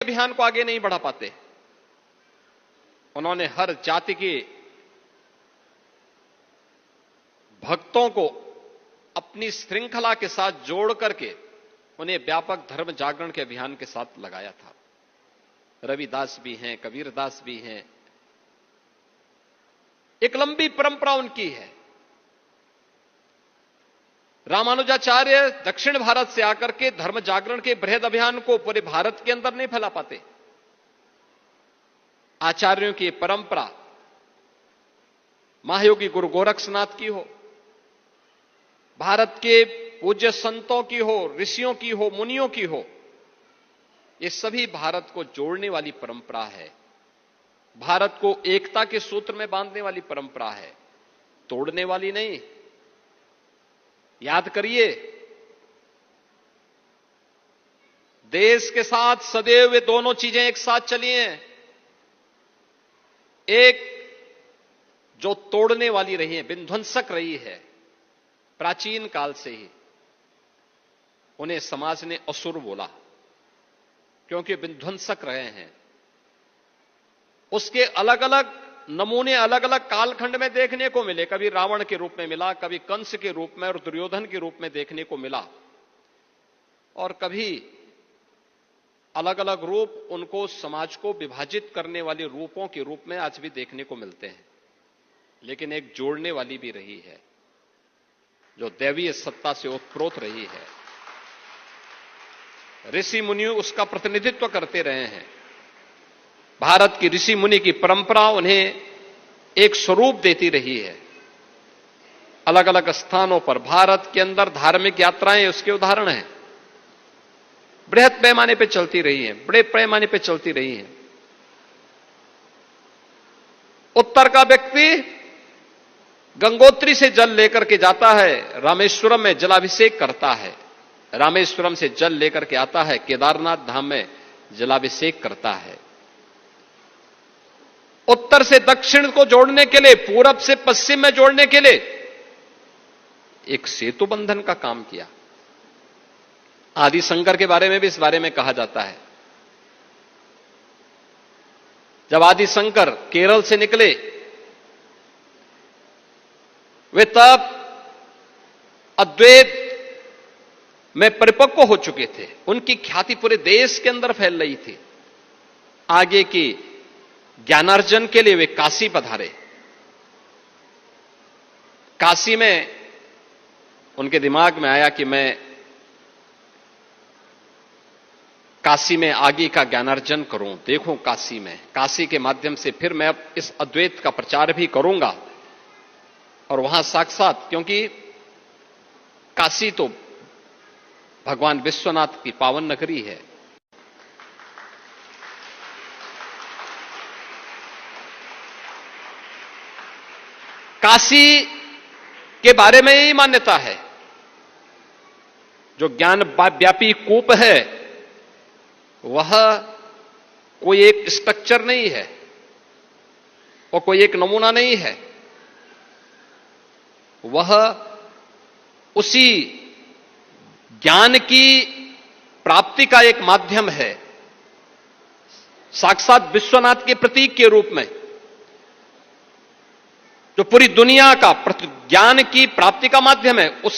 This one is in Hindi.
अभियान को आगे नहीं बढ़ा पाते। उन्होंने हर जाति के भक्तों को अपनी श्रृंखला के साथ जोड़ करके उन्हें व्यापक धर्म जागरण के अभियान के साथ लगाया था। रविदास भी हैं, कबीरदास भी हैं, एक लंबी परंपरा उनकी है। रामानुजाचार्य दक्षिण भारत से आकर के धर्म जागरण के बृहद अभियान को पूरे भारत के अंदर नहीं फैला पाते। आचार्यों की परंपरा महायोगी गुरु गोरक्षनाथ की हो, भारत के पूज्य संतों की हो, ऋषियों की हो, मुनियों की हो, ये सभी भारत को जोड़ने वाली परंपरा है। भारत को एकता के सूत्र में बांधने वाली परंपरा है, तोड़ने वाली नहीं। याद करिए, देश के साथ सदैव वे दोनों चीजें एक साथ चली हैं। एक जो तोड़ने वाली रही है, विध्वंसक रही है, प्राचीन काल से ही उन्हें समाज ने असुर बोला क्योंकि विध्वंसक रहे हैं। उसके अलग अलग नमूने अलग अलग कालखंड में देखने को मिले। कभी रावण के रूप में मिला, कभी कंस के रूप में और दुर्योधन के रूप में देखने को मिला, और कभी अलग अलग रूप उनको समाज को विभाजित करने वाले रूपों के रूप में आज भी देखने को मिलते हैं। लेकिन एक जोड़ने वाली भी रही है, जो दैवीय सत्ता से ओतप्रोत रही है। ऋषि मुनि उसका प्रतिनिधित्व करते रहे हैं। भारत की ऋषि मुनि की परंपरा उन्हें एक स्वरूप देती रही है। अलग अलग स्थानों पर भारत के अंदर धार्मिक यात्राएं उसके उदाहरण हैं। बृहद पैमाने पे चलती रही हैं, बड़े पैमाने पे चलती रही हैं। उत्तर का व्यक्ति गंगोत्री से जल लेकर के जाता है, रामेश्वरम में जलाभिषेक करता है, रामेश्वरम से जल लेकर के आता है, केदारनाथ धाम में जलाभिषेक करता है। उत्तर से दक्षिण को जोड़ने के लिए, पूरब से पश्चिम में जोड़ने के लिए एक सेतु बंधन का काम किया। आदि शंकर के बारे में भी इस बारे में कहा जाता है। जब आदि शंकर केरल से निकले, वे तब अद्वैत में परिपक्व हो चुके थे। उनकी ख्याति पूरे देश के अंदर फैल रही थी। आगे की ज्ञानार्जन के लिए वे काशी पधारे। काशी में उनके दिमाग में आया कि मैं काशी में आगे का ज्ञानार्जन करूं, देखूं काशी में, काशी के माध्यम से फिर मैं अब इस अद्वैत का प्रचार भी करूंगा। और वहां साक्षात, क्योंकि काशी तो भगवान विश्वनाथ की पावन नगरी है। काशी के बारे में यही मान्यता है, जो ज्ञान व्यापी कूप है वह कोई एक स्ट्रक्चर नहीं है और कोई एक नमूना नहीं है। वह उसी ज्ञान की प्राप्ति का एक माध्यम है, साक्षात विश्वनाथ के प्रतीक के रूप में, जो पूरी दुनिया का ज्ञान की प्राप्ति का माध्यम है। उस